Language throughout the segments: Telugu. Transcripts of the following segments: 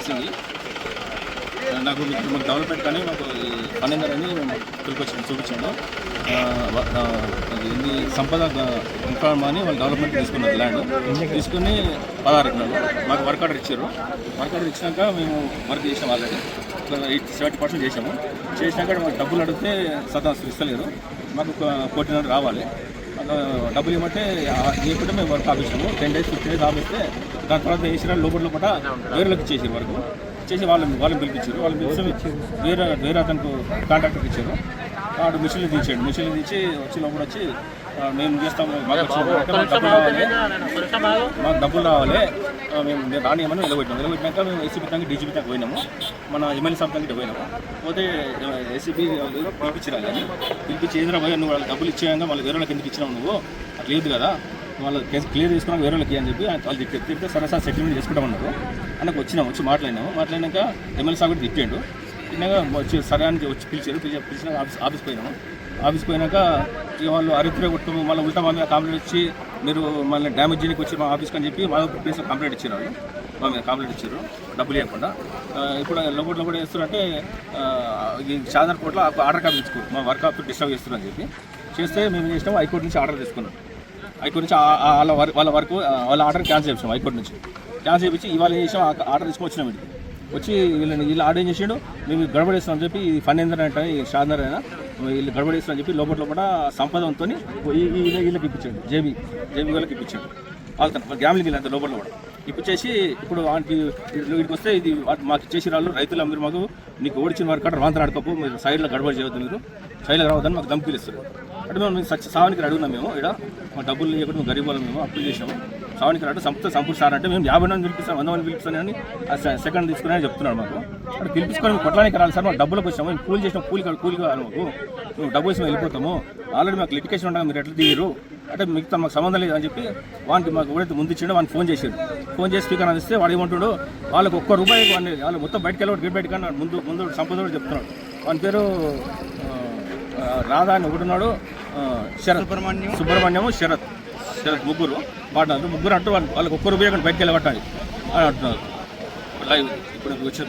సింగ్. నాకు డెవలప్మెంట్ కానీ మాకు పన్నెందర్ అని చూపించాడు. ఇది సంపద ఇన్ఫార్మ్ అని వాళ్ళు డెవలప్మెంట్ తీసుకున్నారు. ల్యాండ్ తీసుకుని 16 ఎకరాలు మాకు వర్క్ ఆర్డర్ ఇచ్చారు. వర్క్ ఆర్డర్ ఇచ్చినాక మేము వర్క్ చేసాం. ఆల్రెడీ 70% చేసాము. చేసినాక మాకు డబ్బులు అడిగితే ఇస్తలేరు. మాకు 1 కోటి రావాలి. డబ్బులు ఇవ్వమంటే ఇవ్వకుంటే మేము వర్క్ ఆపిస్తాము. 10 days 15 days ఆపిస్తే దాని తర్వాత వేసిన లోపల వేరేలోకి ఇచ్చేసారు. వర్క్ చేసి వాళ్ళని పిలిపించారు. వాళ్ళని పిలిచి వేరే అతనికి కాంట్రాక్టర్కి ఇచ్చారు. వాడు మిషన్లు తీసాడు. మిషన్లు తీసి లోపల వచ్చి మేము చేస్తాము, మాకు డబ్బులు రావాలి, మేము రానియమని నిలబెట్టినాక మేము ఏసీబీ దానికి డీజీపీ దాకా పోయినాము. మన ఎమ్మెల్యే సభ దానికి పోయినాము. పోతే ఏసీబీ పిలిపించిరా కానీ పిలిపించి ఏదైనా పోయి నువ్వు వాళ్ళకి డబ్బులు ఇచ్చేయంగా మళ్ళీ వేరే వాళ్ళకి ఎందుకు ఇచ్చినావు, నువ్వు అట్లా లేదు కదా, వాళ్ళు కేసు క్లియర్ చేసుకున్నాక వేరే వాళ్ళకి అని చెప్పి వాళ్ళు తిప్పితే సరే సార్ సెటిల్మెంట్ చేసుకుంటామన్నారు. అన్నకు వచ్చి మాట్లాడినాక ఎమ్మెల్యే సార్ కూడా తిప్పాడు. తిన్నాక వచ్చి సరే అని వచ్చి పిలిచినాక ఆఫీస్ పోయినాము. ఆఫీస్ పోయినాక ఇక వాళ్ళు అరిత్రే కొట్టుకుని మళ్ళీ ఉల్టా మా మీద కంప్లైంట్ ఇచ్చి మీరు మళ్ళీ డ్యామేజ్ చేయడానికి వచ్చి మా ఆఫీస్కి అని చెప్పి మా ప్లేస్లో కంప్లైంట్ ఇచ్చారు. మా మీద కంప్లైంట్ ఇచ్చారు డబ్బులు ఇవ్వకుండా. ఇప్పుడు లోపల చేస్తున్నారంటే ఈ షాదార్ కోర్టులో ఆర్డర్ కాపీ ఇచ్చుకోరు, మా వర్క్ ఆఫ్ డిస్టర్బ్ చేస్తున్నారు అని చెప్పి చేస్తే మేము చేసినాము. హైకోర్టు నుంచి ఆర్డర్ తీసుకున్నాం. హైకోర్టు నుంచి వాళ్ళ వర్క్ వాళ్ళ ఆర్డర్ క్యాన్సిల్ చేసాం. హైకోర్టు నుంచి క్యాన్సిల్ చేయించి ఇవాళ చేసాం. ఆర్డర్ తీసుకొని వచ్చినాం. ఇంటికి వచ్చి వీళ్ళు ఆర్డర్ ఏం చేసాడు, మేము గడబడేస్తామని చెప్పి ఈ ఫనేందర్ అంటే ఈ షాదర్ అయినా వీళ్ళు గడబడేస్తామని చెప్పి లోపల సంపదంతో వీళ్ళకి ఇప్పించాడు. జేబీ వాళ్ళకి ఇప్పించాడు. వాళ్ళతో గ్యామ్లింగ్ వీళ్ళంతా లోపల ఇప్పించేసి ఇప్పుడు వానికి వీడికి వస్తే ఇది మాకు ఇచ్చేసి వాళ్ళు రైతులు మీరు మాకు నీకు ఓడిచిన వారి కాడ రాంతరం ఆడుకోపు, మీరు సైడ్లో గడబడి చేయవద్దు, మీరు సైడ్లో రావద్దని మాకు ధమ్కీలు ఇస్తారు. అంటే మేము సావానికి అడుగున్నాం. మేము ఇక్కడ మా డబ్బులు ఇవ్వకుండా మేము గరీబ్ వాళ్ళం, మేము అప్పులు చేసినాము. సావానికి రాడు సంపూర్తి సార్ అంటే మేము 50 మంది పిలిపిస్తాం, 100 మంది పిలిపిస్తానని సెకండ్ తీసుకుని చెప్తున్నాడు. మాకు అక్కడ పిలిపించుకొని మేము కొట్టడానికి రాలి సార్, మాకు డబ్బులకు వచ్చాము, మేము కూలి చేసినాం, కూలి కావాలి మాకు, మేము డబ్బులు వేసి వెళ్ళిపోతాము, ఆల్రెడీ మాకు లిటికేషన్ ఉండగా మీరు ఎట్లా దిగరు అంటే మిగతా మాకు సంబంధం లేదు అని చెప్పి వానికి మాకు ఎవరైతే ముందు ఇచ్చిండో వాడిని ఫోన్ చేసాడు. ఫోన్ చేసి స్పీకర్ అందిస్తే వాడు ఏమంటాడు, వాళ్ళకి ₹1 వాళ్ళు మొత్తం బయటకు వెళ్ళి గేట్ బయటకు అన్నాడు. ముందు సంపద చెప్తున్నాడు. వాని పేరు రాధా అని ఒకడున్నాడు, సుబ్రహ్మణ్యము, శరత్ ముగ్గురు పార్ట్నర్లు. ముగ్గురు అంటూ వాళ్ళకి ₹1 కానీ బయటకు వెళ్ళబట్టాలి అని అంటున్నారు. లైవ్ ఇప్పుడు వచ్చిన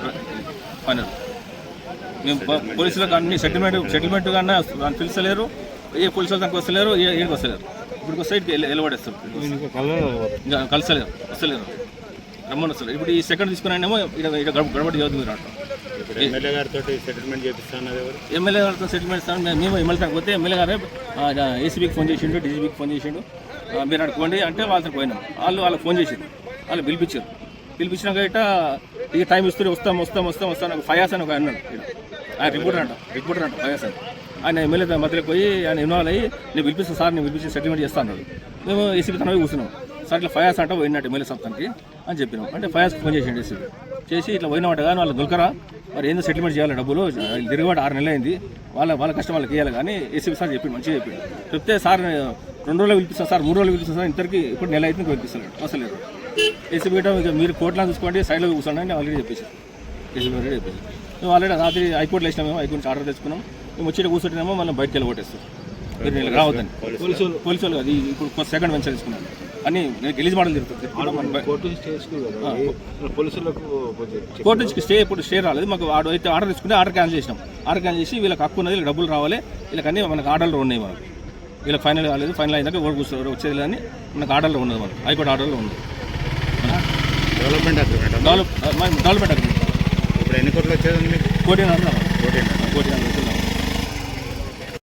పని మేము పోలీసులకు అన్ని సెటిల్మెంట్ కానీ పిలిచలేరు, ఏ పోలీసులు దానికి వస్తలేరు, ఏడికి వస్తలేరు. ఇప్పుడు వస్తే వెళ్ళబడేస్తారు, వస్తలేరు, రమ్మని వస్తారు. ఇప్పుడు ఈ సెకండ్ తీసుకున్నానేమో ఇక్కడ గడబడి చదువు మీరు అంటాం. ఎమ్మెల్యే గారితో సెటిల్మెంట్ చేపిస్తాను. ఎమ్మెల్యే గారితో సెటిల్మెంట్ ఇస్తాను. మేము ఎమ్మెల్యే దానికి పోతే ఎమ్మెల్యే గారే ఏసీబీకి ఫోన్ చేసిండు, డీజీబీకి ఫోన్ చేసిండు, మీరు అడుకోండి అంటే వాళ్ళతో పోయినాం. వాళ్ళకి ఫోన్ చేసిండు, వాళ్ళు పిలిపించినాక ఇక టైం ఇస్తూ వస్తాను ఫయాస్ అని ఒక అన్నాడు. ఆయన రిపోర్టర్ అంట ఫయాస్ అని. ఆయన ఎమ్మెల్యే మధ్యలోకి పోయి ఆయన ఇన్వాల్వ్ అయ్యి నేను పిలిపిస్తాను సార్, నేను పిలిపించి సెటిల్మెంట్ చేస్తాను అన్నాడు. మేము ఏసీబీ తనవి కూర్చున్నాం. సార్ ఇట్లా ఫయాస్ అంట పోయినట్టు ఎమ్మెల్యే సబ్తానికి అని చెప్పినాం. అంటే ఫయాస్కి ఫోన్ చేసిండు ఏసీబీ. చేసి ఇట్లా పోయినామంట కానీ వాళ్ళు దొరకరా, మరి ఏందో సెటిల్మెంట్ చేయాలి, డబ్బులు తిరుగుబాటు 6 నెలలు అయింది, వాళ్ళ కష్టం వాళ్ళకి ఇవ్వాలి కానీ ఏసీబీ సార్ చెప్పిండు, మంచిగా చెప్పిండు. చెప్తే సార్ 2 రోజులు పిలిపిస్తాను సార్, 3 రోజులు పిలిపిస్తాను సార్, ఇంతరికి ఇప్పుడు నెల అయితే పిలిపిస్తాను అసలు ఏసీబీ ఇక మీరు కోర్టులో చూసుకోండి, సైడ్లో కూర్చోండి అని ఆల్రెడీ చెప్పేసి ఏసీబీ ఆల్రెడీ చెప్పేసి. మేము ఆల్రెడీ రాత్రి హైకోర్టులో వేసినాము. హైకోర్టు నుంచి ఆర్డర్ తెచ్చుకున్నాం. మేము వచ్చి కూర్చుంటేమో మనం బయటకు వెళ్ళగొట్టేస్తాం, మీరు నేను రావద్దని. పోలీసు వాళ్ళు అది ఇప్పుడు సెకండ్ వెంచర్ తీసుకున్నాను అని గెలీజ్ మోడల్ తిరుగుతుంది. కోర్టు నుంచి స్టే ఇప్పుడు స్టే రాలేదు మాకు. అయితే ఆర్డర్ తీసుకుంటే ఆర్డర్ క్యాన్సిల్ చేసినాం. ఆర్డర్ క్యాన్సిల్ చేసి వీళ్ళకి హక్కు ఉన్నది, వీళ్ళకి డబ్బులు రావాలి, వీళ్ళకన్నీ మనకు ఆర్డర్లు ఉన్నాయి. మనకు వీళ్ళకి ఫైనల్ కాలేదు, ఫైనల్ అయినాక ఓటు కూర్చోరు వచ్చేది అని మనకు ఆర్డర్లో ఉన్నది, మనకు హైకోర్టు ఆర్డర్లో ఉంది. డెవలప్మెంట్ అగ్రిమెంట్ అగ్రిమెంట్ ఇప్పుడు ఎన్ని కోట్లు వచ్చేది? ₹1.5 కోటి.